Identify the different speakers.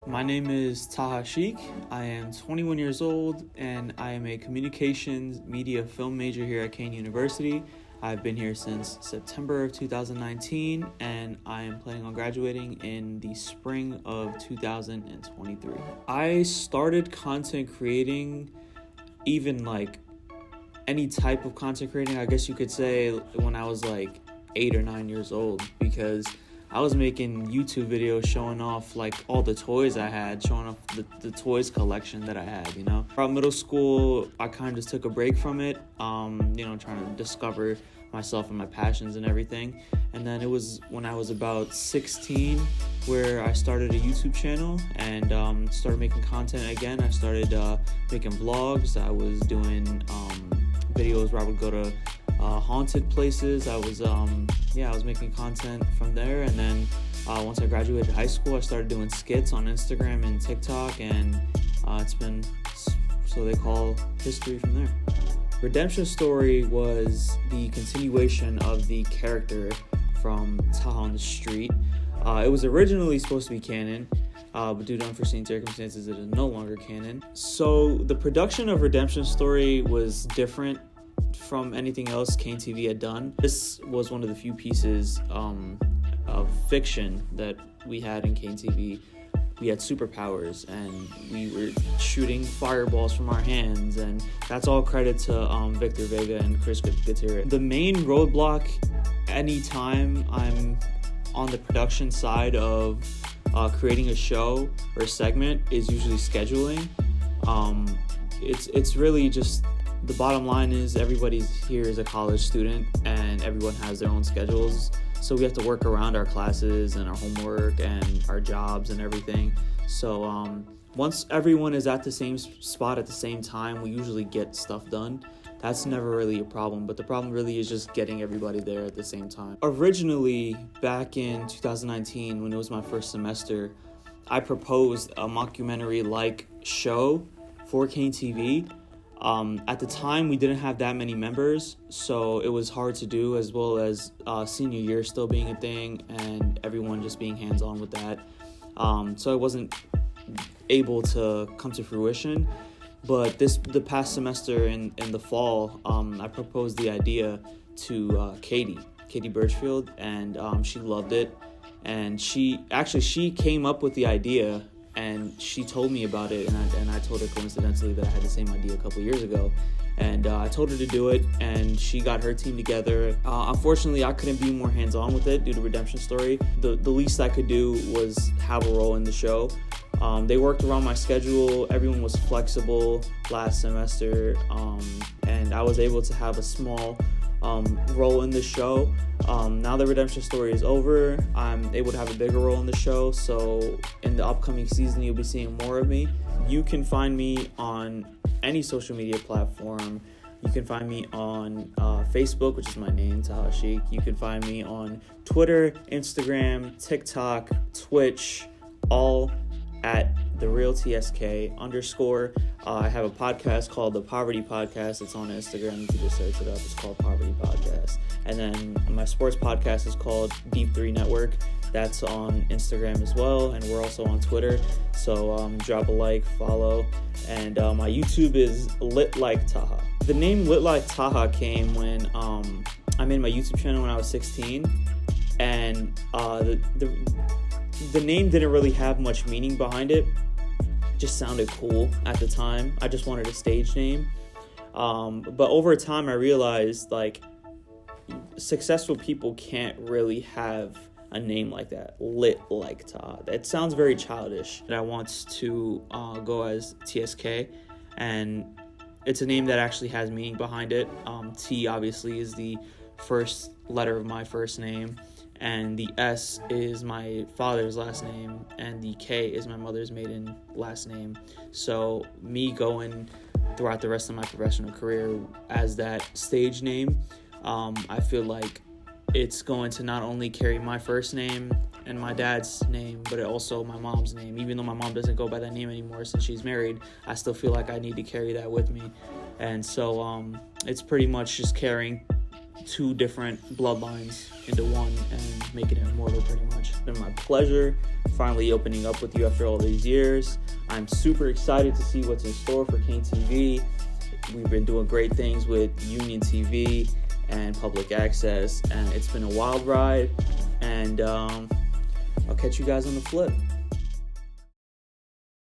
Speaker 1: My name is Taha. I am 21 years old and I am a communications media film major here at Kane University. I've been here since September of 2019 and I am planning on graduating in the spring of 2023. I started content creating, even like any type of content creating, I guess you could say, when I was like 8 or 9 years old, because I was making YouTube videos showing off like all the toys I had, showing off the toys collection that I had, Around middle school, I kind of just took a break from it, trying to discover myself and my passions and everything. And then it was when I was about 16 where I started a YouTube channel and started making content again. I started making vlogs. I was doing videos where I would go to haunted places. I was making content from there, and then once I graduated high school, I started doing skits on Instagram and TikTok, and it's been, so they call history from there. Redemption Story was the continuation of the character from Taha on the Street. It was originally supposed to be canon, but due to unforeseen circumstances, it is no longer canon. So the production of Redemption Story was different from anything else Kane TV had done. This was one of the few pieces of fiction that we had in Kane TV. We had superpowers and we were shooting fireballs from our hands, and that's all credit to Victor Vega and Chris Gutierrez. The main roadblock anytime I'm on the production side of creating a show or a segment is usually scheduling. It's really just, the bottom line is everybody's here is a college student and everyone has their own schedules. So we have to work around our classes and our homework and our jobs and everything. So once everyone is at the same spot at the same time, we usually get stuff done. That's never really a problem, but the problem really is just getting everybody there at the same time. Originally, back in 2019, when it was my first semester, I proposed a mockumentary-like show for Kane TV. At the time, we didn't have that many members, so it was hard to do, as well as senior year still being a thing and everyone just being hands-on with that. So it wasn't able to come to fruition. But the past semester in the fall, I proposed the idea to Katie Birchfield, and she loved it. And she came up with the idea, and she told me about it, and I told her coincidentally that I had the same idea a couple years ago. And I told her to do it, and she got her team together. Unfortunately, I couldn't be more hands-on with it due to Redemption Story. The least I could do was have a role in the show. They worked around my schedule. Everyone was flexible last semester, and I was able to have a small role in the show. Now that Redemption Story is over, I'm able to have a bigger role in the show, so in the upcoming season you'll be seeing more of me. You can find me on any social media platform. You can find me on Facebook, which is my name, Taha. You can find me on Twitter, Instagram, TikTok, Twitch, all at TheRealTSK_. I have a podcast called The Poverty Podcast. It's on Instagram. You can just search it up. It's called Poverty Podcast. And then my sports podcast is called Deep 3 Network. That's on Instagram as well. And we're also on Twitter. So drop a like, follow. And my YouTube is Lit Like Taha. The name Lit Like Taha came when I made my YouTube channel when I was 16. And the name didn't really have much meaning behind it. It just sounded cool at the time. I just wanted a stage name. But over time, I realized like successful people can't really have a name like that, Lit Like Taha. It sounds very childish. And I want to go as TSK, and it's a name that actually has meaning behind it. T obviously is the first letter of my first name, and the S is my father's last name, and the K is my mother's maiden last name. So me going throughout the rest of my professional career as that stage name, I feel like it's going to not only carry my first name and my dad's name, but also my mom's name. Even though my mom doesn't go by that name anymore since she's married, I still feel like I need to carry that with me. And so it's pretty much just carrying two different bloodlines into one and making it immortal pretty much. It's been my pleasure finally opening up with you after all these years. I'm super excited to see what's in store for Kane TV. We've been doing great things with Union TV and public access, and it's been a wild ride, and I'll catch you guys on the flip.